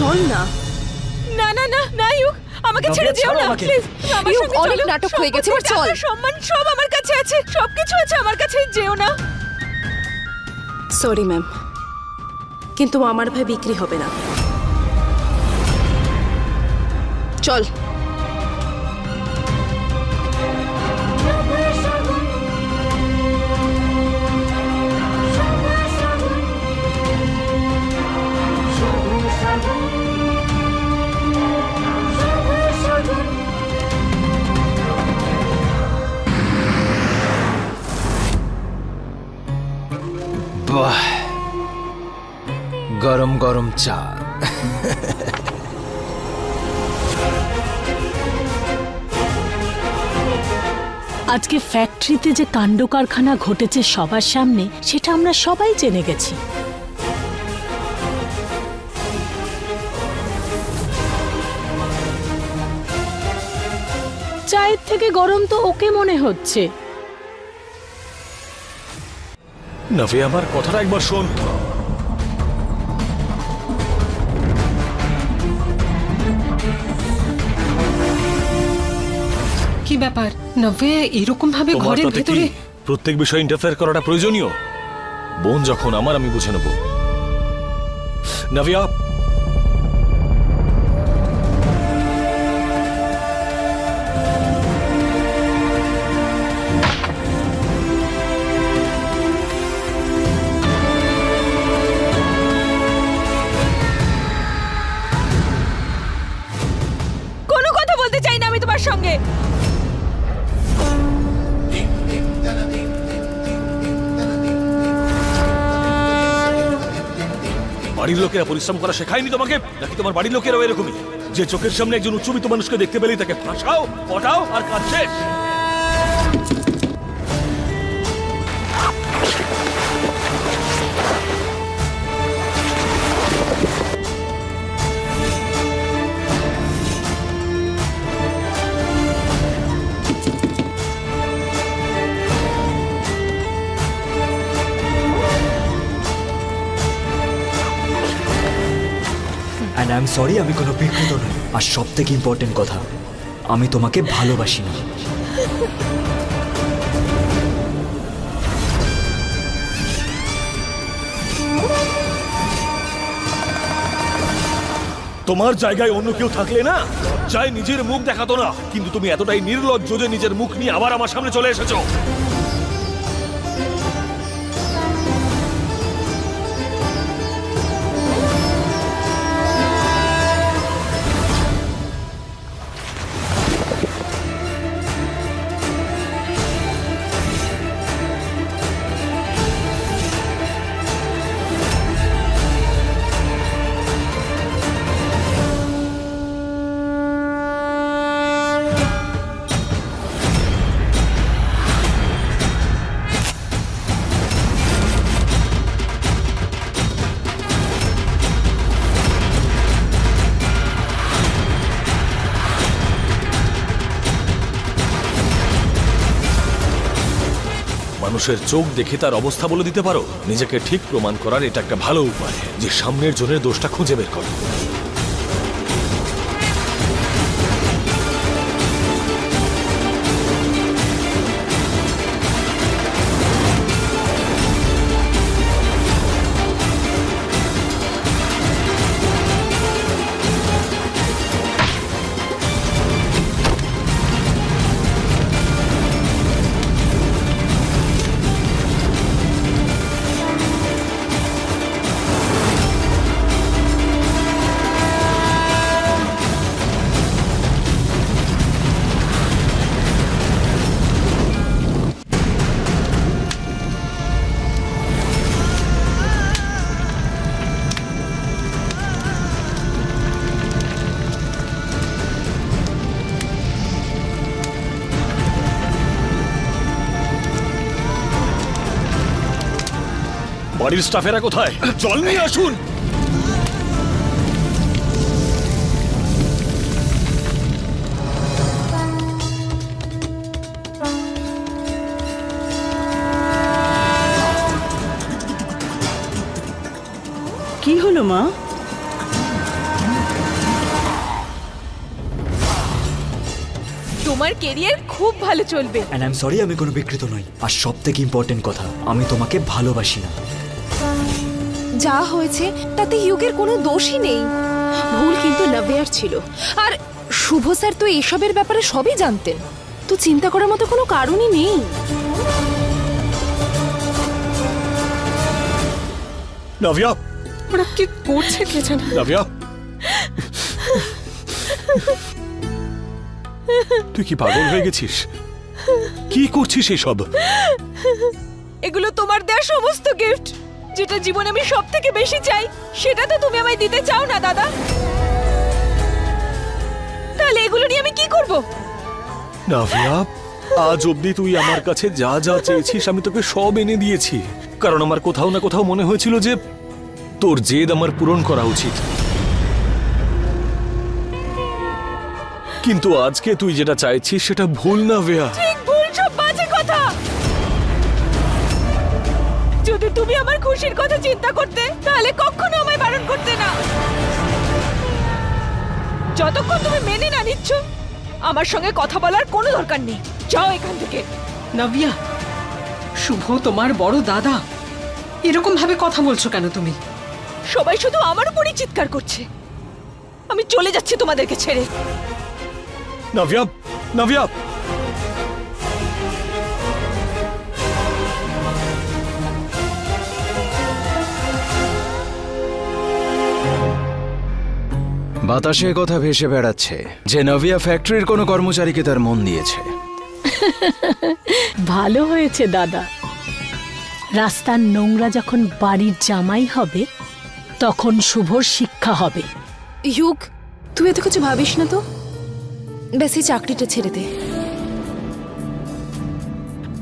চল না। না না না না ইউ, আমাকে ছেড়ে দিও না প্লিজ। আমার সঙ্গে চলো। অনেক নাটক হয়ে গেছে, এবার চল। সম্মান সব আমার কাছে আছে, সবকিছু আছে আমার কাছে, যেও না। সরি ম্যাম, কিন্তু আমার ভাই বিক্রি হবে না। চল। বাহ, গরম গরম চা। আজকে ফ্যাক্টরিতে যে কাণ্ড কারখানা ঘটেছে সবার সামনে, সেটা আমরা সবাই জেনে গেছি। চায়ের থেকে গরম তো ওকে মনে হচ্ছে। নভি, আমার কথাটা একবার শোন। কি ব্যাপার নভে, এরকম ভাবে ঘরের ভিতরে? প্রত্যেক বিষয়ে ইন্টারফেয়ার করাটা প্রয়োজনীয়? বোন যখন আমার, আমি বুঝে নেব। নভিয়া, কোনো কথা বলতে চাই না আমি তোমার সঙ্গে। বাড়ির লোকেরা পরিশ্রম করা শেখায়নি তোমাকে? নাকি তোমার বাড়ির লোকেরাও এরকমই, যে চোখের সামনে একজন উচ্চবিত্ত মানুষকে দেখতে পেলেই তাকে ফাঁসাও, পটাও আর কাজ শেষ? অ্যান্ড আই এম সরি, আমি কোনো বিকৃত নই। আর সব থেকে ইম্পর্টেন্ট কথা, আমি তোমাকে ভালোবাসি না। তোমার জায়গায় অন্য কেউ থাকলে না, চাই নিজের মুখ দেখাতো না, কিন্তু তুমি এতটাই নির্লজ্জ যে নিজের মুখ নিয়ে আবার আমার সামনে চলে এসেছো। মানুষের চোখ দেখে তার অবস্থা বলে দিতে পারো? নিজেকে ঠিক প্রমাণ করার এটা একটা ভালো উপায়, যে সামনের জনের দোষটা খুঁজে বের করো। বাড়ির স্টাফেরা কোথায়? জল নিয়ে আসুন। কি হলো মা? তোমার কেরিয়ার খুব ভালো চলবে। অ্যান্ড আই এম সরি, আমি কোনো বিকৃত নই। আর সব থেকে ইম্পর্টেন্ট কথা, আমি তোমাকে ভালোবাসি না। যা হয়েছে তাতে ইউকের কোনো দোষই নেই। ভুল কিন্তু নভ্যার ছিল। আর শুভ স্যার তো এসবের ব্যাপারে সবই জানতেন, তো চিন্তা করার মতো কোনো কারণই নেই। নাভিয়া, ওরা কি করছে কে জানে? নাভিয়া, তুই কি পাগল হয়ে গেছিস? কি করছিস এসব? এগুলো তোমার দেওয়া সমস্ত গিফট, যেটা জীবনে আমি সব থেকে বেশি চাই, সেটা তো তুমি আমায় দিতে চাও না দাদা। তাহলে এগুলো নিয়ে আমি কি করব? নাভিয়া, আজ অবধি তুই আমার কাছে যা যা চেয়েছিস আমি তোকে সব এনে দিয়েছি, কারণ আমার কোথাও না কোথাও মনে হয়েছিল যে তোর জেদ আমার পূরণ করা উচিত। কিন্তু আজকে তুই যেটা চাইছিস সেটা ভুল, নাভিয়া। ঠিক ভুল সব বাজে কথা। যদি তুমি আমার খুশির কথা চিন্তা করতে, তাহলে কখনো আমায় বারণ করতে না। যতক্ষণ তুমি মেনে না নিচ্ছ, আমার সঙ্গে কথা বলার কোনো দরকার নেই। যাও এখান থেকে। নাভিয়া, শুভ তোমার বড় দাদা, এরকম ভাবে কথা বলছো কেন তুমি? সবাই শুধু আমার উপরই চিৎকার করছে। আমি চলে যাচ্ছি তোমাদেরকে ছেড়ে। নাভিয়া, নাভিয়া, বাতাসে কথা ভেসে বেড়াচ্ছে যে নাভিয়া ফ্যাক্টরির কোনো কর্মচারীকে তার মন দিয়েছে। ভালো হয়েছে দাদা। রাস্তার নোংরা যখন বাড়ির জামাই হবে, তখন শুভর শিক্ষা হবে। ইউক, তুই এত কিছু ভাবিস না তো, ব্যাস এই চাকরিটা ছেড়ে দে।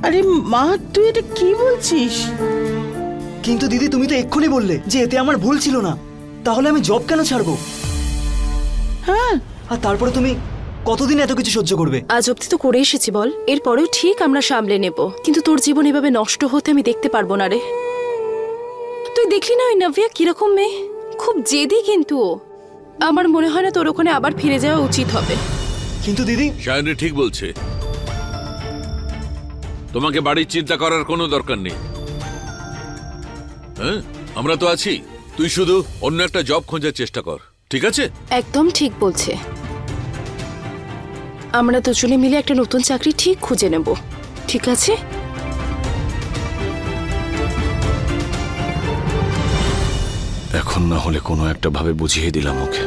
আরে মা, তুই এটা কি বলছিস? কিন্তু দিদি, তুমি তো এক্ষুনি বললে যে এতে আমার ভুল ছিল না, তাহলে আমি জব কেন ছাড়বো? হ্যাঁ, আর তারপরে তুমি কতদিন এত কিছু সহ্য করবে? আজ অব্দি তো করে এসেছি বল, এরপরেও ঠিক আমরা সামলে নেব, কিন্তু তোর জীবন এভাবে নষ্ট হতে আমি দেখতে পারবো না রে। তুই দেখলি না ওই নভ্যা কিরকম মেয়ে, খুব জেদি, কিন্তু ও। আমার মনে হয় না তোর ওখানে আবার ফিরে যাওয়া উচিত হবে। কিন্তু দিদি, শায়নি ঠিক বলছে, তোমাকে বাড়ির চিন্তা করার কোনো দরকার নেই। হ্যাঁ, আমরা তো আছি, তুই শুধু অন্য একটা জব খোঁজার চেষ্টা কর, ঠিক আছে? একদম ঠিক বলছে। আমরা দুজনে মিলে একটা নতুন চাকরি ঠিক খুঁজে নেব, ঠিক আছে? এখন না হলে কোনো একটা ভাবে বুঝিয়ে দিলাম ওকে।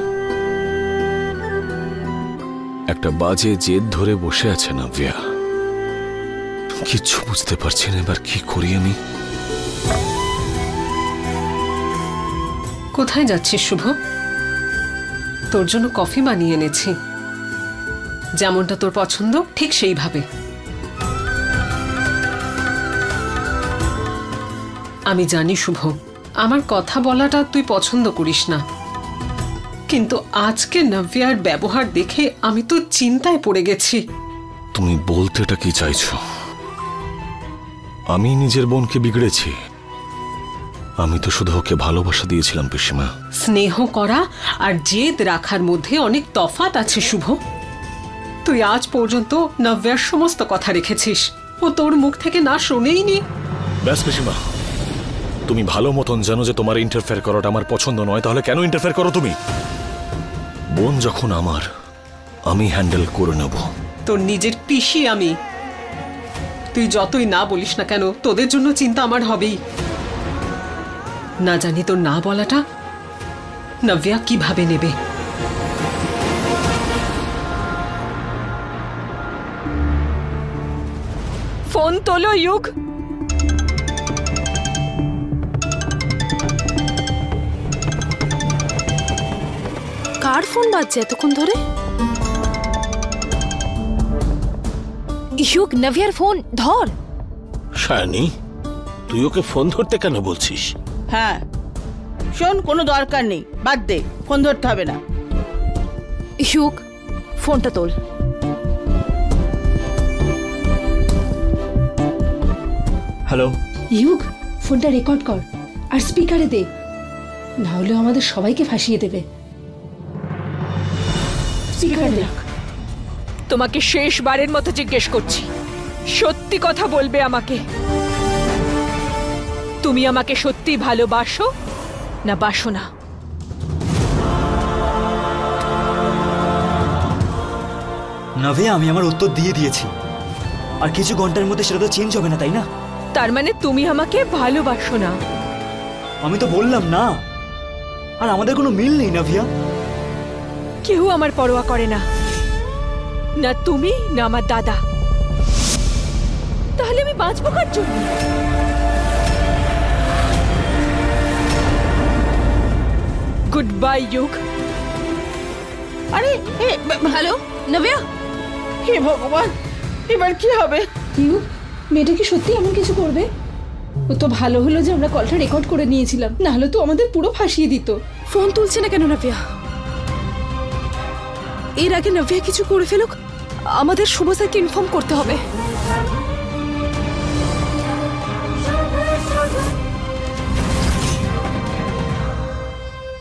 একটা বাজে জেদ ধরে বসে আছে নাভিয়া, কিচ্ছু বুঝতে পারছি না এবার কি করি আমি। কোথায় যাচ্ছিস শুভ? তোর জন্য কফি বানিয়ে এনেছি, যেমনটা তোর পছন্দ ঠিক সেইভাবে। আমি জানি শুভ, আমার কথা বলাটা তুই পছন্দ করিস না, কিন্তু আজকে নভ্যার ব্যবহার দেখে আমি তো চিন্তায় পড়ে গেছি। তুমি বলতেটা কি চাইছো? আমি নিজের বোনকে বিগড়েছি? আমি তো শুধু ওকে ভালোবাসা দিয়েছিলাম পিসিমা। স্নেহ করা আর জেদ রাখার মধ্যে অনেক তফাৎ আছে শুভ। তুই আজ পর্যন্ত নভ্যার সমস্ত কথা রেখেছিস, ও তোর মুখ থেকে না শোনেইনি। ব্যাস পিসিমা, তুমি ভালো মতন জানো যে তোমার ইন্টারফেয়ার করাটা আমার পছন্দ নয়, তাহলে কেন ইন্টারফেয়ার করো তুমি? বোন যখন আমার, আমি হ্যান্ডেল করে নেব। তোর নিজের পিসি আমি, তুই যতই না বলিস না কেন, তোদের জন্য চিন্তা আমার হবেই। না জানি তোর না বলাটা নভ্যা কিভাবে নেবে। ফোন তোলো ইউক। কার ফোন বাজছে এতক্ষণ ধরে? ইউক, নভ্যার ফোন ধর। শায়নি, তুই ওকে ফোন ধরতে কেন বলছিস? হ্যাঁ শোন, কোনো দরকার নেই, বাদ দে, ফোন ধরতে হবে না। ইউক, ফোনটা তোল। হ্যালো ইউক, ফোনটা রেকর্ড কর আর স্পিকারে দে, না হলে আমাদের সবাইকে ফাঁসিয়ে দেবে। স্পিকারে রাখ। তোমাকে শেষবারের মতো জিজ্ঞেস করছি, সত্যি কথা বলবে আমাকে। তুমি আমাকে সত্যি ভালোবাসো না বাসো না? নাভিয়া, আমি আমার উত্তর দিয়ে দিয়েছি, আর কিছু ঘন্টার মধ্যে সেটা তো চেঞ্জ হবে না, তাই না? তার মানে তুমি আমাকে ভালোবাসো না? আমি তো বললাম না, আর আমাদের কোনো মিল নেই নাভিয়া। কেউ আমার পরোয়া করে না, না তুমি না আমার দাদা। তাহলে আমি বাঁচবো কার জন্য? গুড বাই যুগ। আরে হ্যালো নভিয়া। হে ভগবান, এবার কি হবে? ইউক, মেয়েটা কি সত্যি এমন কিছু করবে? ও তো ভালো হলো যে আমরা কলটা রেকর্ড করে নিয়েছিলাম, না হলে তো আমাদের পুরো ফাঁসিয়ে দিত। ফোন তুলছে না কেন নভিয়া? এর আগে নভিয়া কিছু করে ফেলুক, আমাদের শুভ স্যারকে ইনফর্ম করতে হবে।